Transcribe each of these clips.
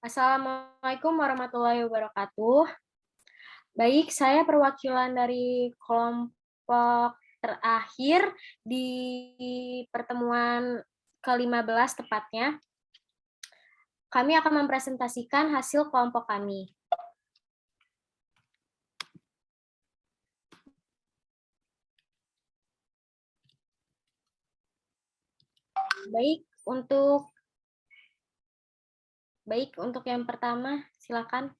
Assalamualaikum warahmatullahi wabarakatuh. Baik, saya perwakilan dari kelompok terakhir di pertemuan ke-15 tepatnya. Kami akan mempresentasikan hasil kelompok kami. Baik, untuk yang pertama, silakan.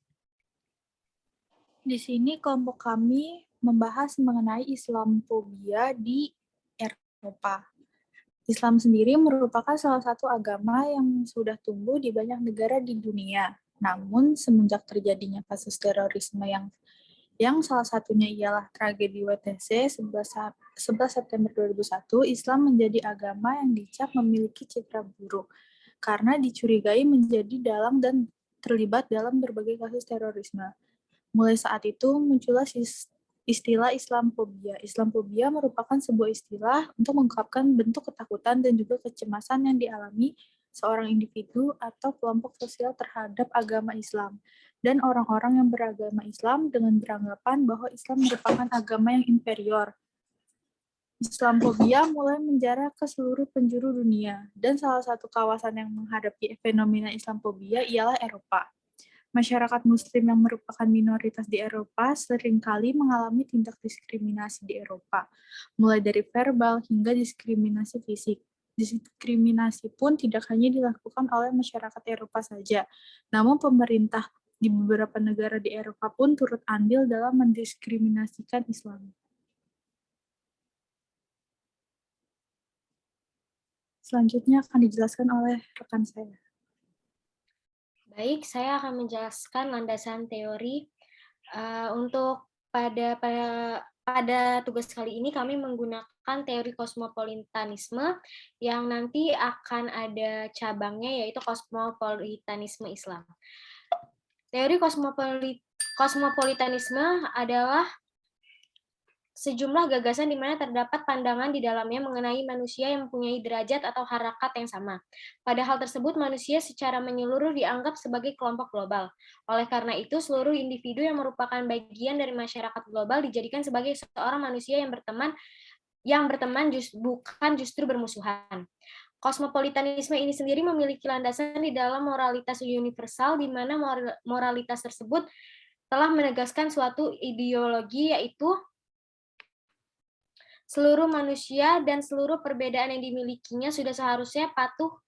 Di sini kelompok kami membahas mengenai Islamophobia di Eropa. Islam sendiri merupakan salah satu agama yang sudah tumbuh di banyak negara di dunia. Namun, semenjak terjadinya kasus terorisme yang salah satunya ialah tragedi WTC 11 September 2001, Islam menjadi agama yang dicap memiliki citra buruk karena dicurigai menjadi dalang dan terlibat dalam berbagai kasus terorisme. Mulai saat itu muncullah istilah Islamophobia. Islamophobia merupakan sebuah istilah untuk mengungkapkan bentuk ketakutan dan juga kecemasan yang dialami seorang individu atau kelompok sosial terhadap agama Islam dan orang-orang yang beragama Islam dengan beranggapan bahwa Islam merupakan agama yang inferior. Islamophobia mulai menjalar ke seluruh penjuru dunia, dan salah satu kawasan yang menghadapi fenomena Islamophobia ialah Eropa. Masyarakat Muslim yang merupakan minoritas di Eropa seringkali mengalami tindak diskriminasi di Eropa, mulai dari verbal hingga diskriminasi fisik. Diskriminasi pun tidak hanya dilakukan oleh masyarakat Eropa saja, namun pemerintah di beberapa negara di Eropa pun turut andil dalam mendiskriminasikan Islam. Selanjutnya akan dijelaskan oleh rekan saya. Baik, saya akan menjelaskan landasan teori. Untuk pada tugas kali ini kami menggunakan teori kosmopolitanisme yang nanti akan ada cabangnya, yaitu kosmopolitanisme Islam. Teori kosmopolitanisme adalah sejumlah gagasan di mana terdapat pandangan di dalamnya mengenai manusia yang mempunyai derajat atau harakat yang sama. Pada hal tersebut, manusia secara menyeluruh dianggap sebagai kelompok global. Oleh karena itu, seluruh individu yang merupakan bagian dari masyarakat global dijadikan sebagai seorang manusia yang berteman bukan justru bermusuhan. Kosmopolitanisme ini sendiri memiliki landasan di dalam moralitas universal, di mana moralitas tersebut telah menegaskan suatu ideologi, yaitu seluruh manusia dan seluruh perbedaan yang dimilikinya sudah seharusnya patuh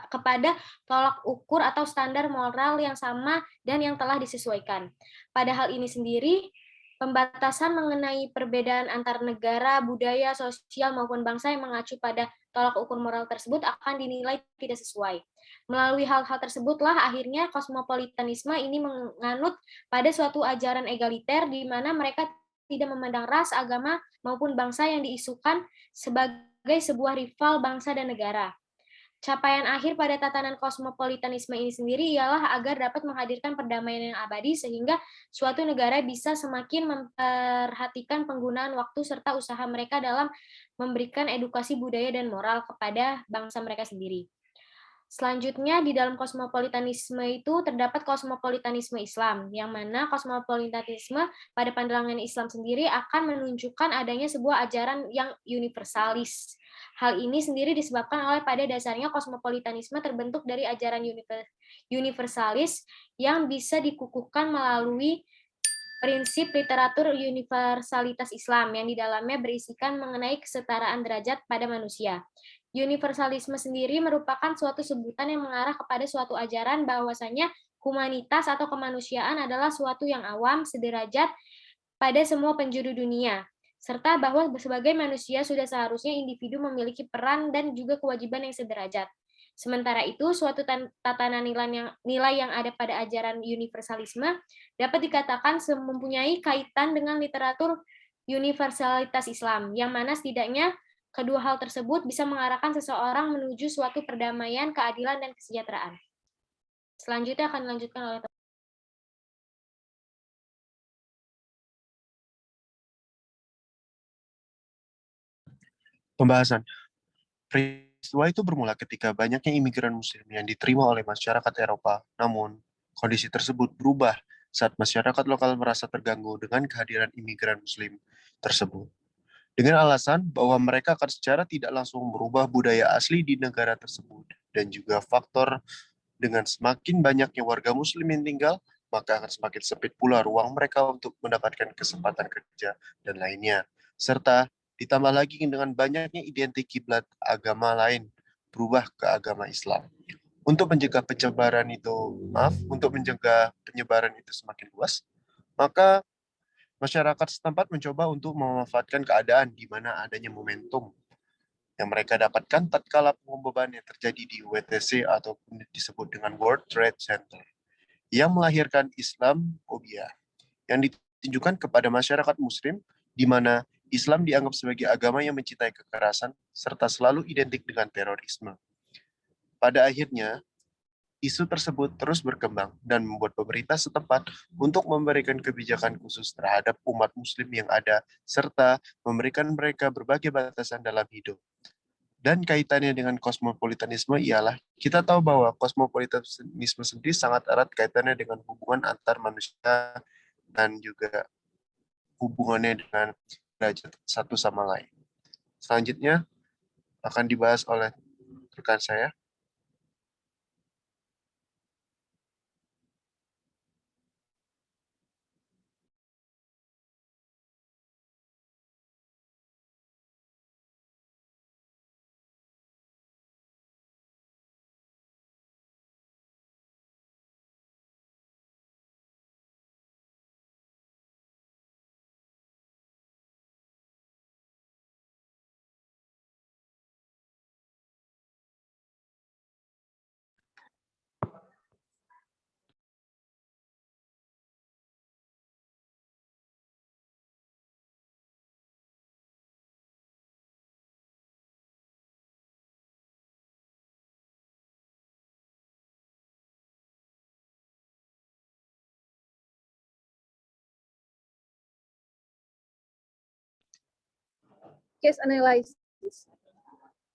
kepada tolak ukur atau standar moral yang sama dan yang telah disesuaikan. Pada hal ini sendiri, pembatasan mengenai perbedaan antar negara, budaya, sosial, maupun bangsa yang mengacu pada tolak ukur moral tersebut akan dinilai tidak sesuai. Melalui hal-hal tersebutlah akhirnya kosmopolitanisme ini menganut pada suatu ajaran egaliter di mana mereka tidak memandang ras, agama, maupun bangsa yang diisukan sebagai sebuah rival bangsa dan negara. Capaian akhir pada tatanan kosmopolitanisme ini sendiri ialah agar dapat menghadirkan perdamaian yang abadi sehingga suatu negara bisa semakin memperhatikan penggunaan waktu serta usaha mereka dalam memberikan edukasi budaya dan moral kepada bangsa mereka sendiri. Selanjutnya, di dalam kosmopolitanisme itu terdapat kosmopolitanisme Islam, yang mana kosmopolitanisme pada pandangan Islam sendiri akan menunjukkan adanya sebuah ajaran yang universalis. Hal ini sendiri disebabkan oleh pada dasarnya kosmopolitanisme terbentuk dari ajaran universalis yang bisa dikukuhkan melalui prinsip literatur universalitas Islam yang di dalamnya berisikan mengenai kesetaraan derajat pada manusia. Universalisme sendiri merupakan suatu sebutan yang mengarah kepada suatu ajaran bahwasanya humanitas atau kemanusiaan adalah suatu yang awam, sederajat pada semua penjuru dunia, serta bahwa sebagai manusia sudah seharusnya individu memiliki peran dan juga kewajiban yang sederajat. Sementara itu, suatu tatanan nilai yang ada pada ajaran universalisme dapat dikatakan mempunyai kaitan dengan literatur universalitas Islam, yang mana setidaknya kedua hal tersebut bisa mengarahkan seseorang menuju suatu perdamaian, keadilan, dan kesejahteraan. Selanjutnya akan dilanjutkan oleh Pembahasan. Peristiwa itu bermula ketika banyaknya imigran Muslim yang diterima oleh masyarakat Eropa. Namun, Kondisi tersebut berubah saat masyarakat lokal merasa terganggu dengan kehadiran imigran Muslim tersebut. Dengan alasan bahwa mereka akan secara tidak langsung merubah budaya asli di negara tersebut dan juga faktor dengan semakin banyaknya warga Muslim yang tinggal, maka akan semakin sempit pula ruang mereka untuk mendapatkan kesempatan kerja dan lainnya. Serta ditambah lagi dengan banyaknya identik kiblat agama lain berubah ke agama Islam. Untuk mencegah penyebaran itu semakin luas, maka masyarakat setempat mencoba untuk memanfaatkan keadaan di mana adanya momentum yang mereka dapatkan tatkala pembobahan yang terjadi di WTC atau disebut dengan World Trade Center yang melahirkan Islamophobia yang ditunjukkan kepada masyarakat Muslim di mana Islam dianggap sebagai agama yang mencintai kekerasan serta selalu identik dengan terorisme. Pada akhirnya, isu tersebut terus berkembang dan membuat pemerintah setempat untuk memberikan kebijakan khusus terhadap umat Muslim yang ada, serta memberikan mereka berbagai batasan dalam hidup. Dan kaitannya dengan kosmopolitanisme ialah, kita tahu bahwa kosmopolitanisme sendiri sangat erat kaitannya dengan hubungan antar manusia dan juga hubungannya dengan derajat satu sama lain. Selanjutnya akan dibahas oleh rekan saya. Case analysis.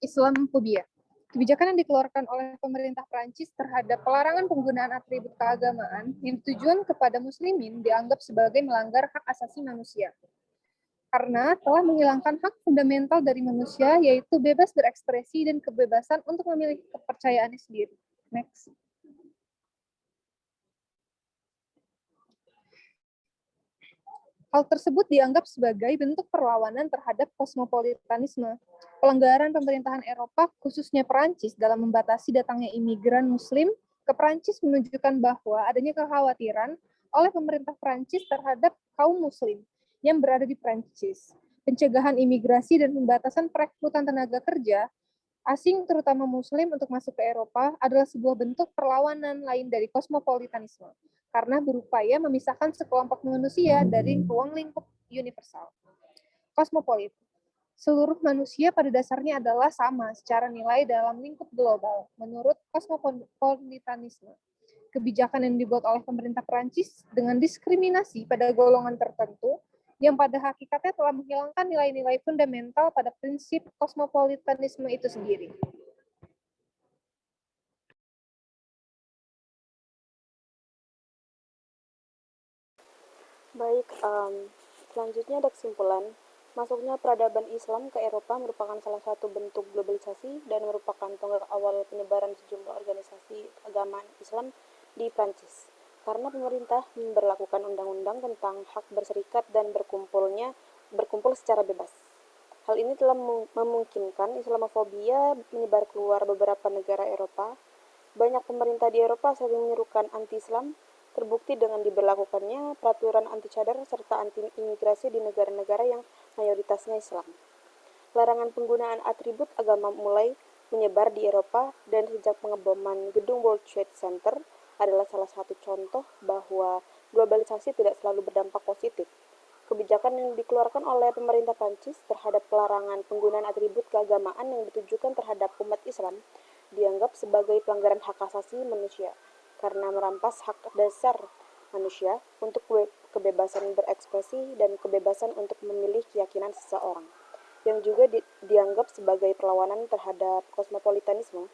Islamophobia. Kebijakan yang dikeluarkan oleh pemerintah Prancis terhadap pelarangan penggunaan atribut keagamaan yang tujuan kepada muslimin dianggap sebagai melanggar hak asasi manusia. Karena telah menghilangkan hak fundamental dari manusia, yaitu bebas berekspresi dan kebebasan untuk memilih kepercayaannya sendiri. Next. Hal tersebut dianggap sebagai bentuk perlawanan terhadap kosmopolitanisme. Pelanggaran pemerintahan Eropa, khususnya Perancis, dalam membatasi datangnya imigran Muslim ke Perancis menunjukkan bahwa adanya kekhawatiran oleh pemerintah Perancis terhadap kaum Muslim yang berada di Perancis. Pencegahan imigrasi dan pembatasan perekrutan tenaga kerja asing, terutama Muslim, untuk masuk ke Eropa adalah sebuah bentuk perlawanan lain dari kosmopolitanisme, karena berupaya memisahkan sekelompok manusia dari ruang lingkup universal. Kosmopolit. Seluruh manusia pada dasarnya adalah sama secara nilai dalam lingkup global, menurut kosmopolitanisme. Kebijakan yang dibuat oleh pemerintah Perancis dengan diskriminasi pada golongan tertentu yang pada hakikatnya telah menghilangkan nilai-nilai fundamental pada prinsip kosmopolitanisme itu sendiri. Baik, selanjutnya ada kesimpulan. Masuknya peradaban Islam ke Eropa merupakan salah satu bentuk globalisasi dan merupakan tonggak awal penyebaran sejumlah organisasi agama Islam di Prancis. Karena pemerintah memberlakukan undang-undang tentang hak berserikat dan berkumpul secara bebas. Hal ini telah memungkinkan Islamofobia menyebar keluar beberapa negara Eropa. Banyak pemerintah di Eropa sering menyerukan anti-Islam, terbukti dengan diberlakukannya peraturan anti-cadar serta anti-imigrasi di negara-negara yang mayoritasnya Islam. Larangan penggunaan atribut agama mulai menyebar di Eropa, dan sejak pengeboman gedung World Trade Center adalah salah satu contoh bahwa globalisasi tidak selalu berdampak positif. Kebijakan yang dikeluarkan oleh pemerintah Prancis terhadap pelarangan penggunaan atribut keagamaan yang ditujukan terhadap umat Islam dianggap sebagai pelanggaran hak asasi manusia, karena merampas hak dasar manusia untuk kebebasan berekspresi dan kebebasan untuk memilih keyakinan seseorang, yang juga dianggap sebagai perlawanan terhadap kosmopolitanisme.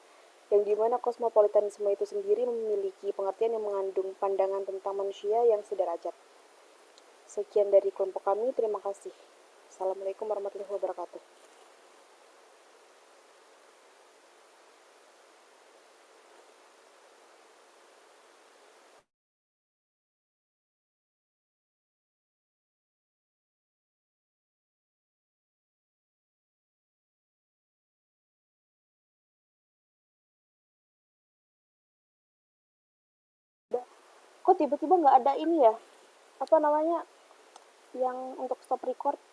yang dimana kosmopolitanisme itu sendiri memiliki pengertian yang mengandung pandangan tentang manusia yang sederajat. Sekian dari kelompok kami, terima kasih. Assalamualaikum warahmatullahi wabarakatuh. Kok tiba-tiba nggak ada ini ya? Apa namanya? Yang untuk stop record?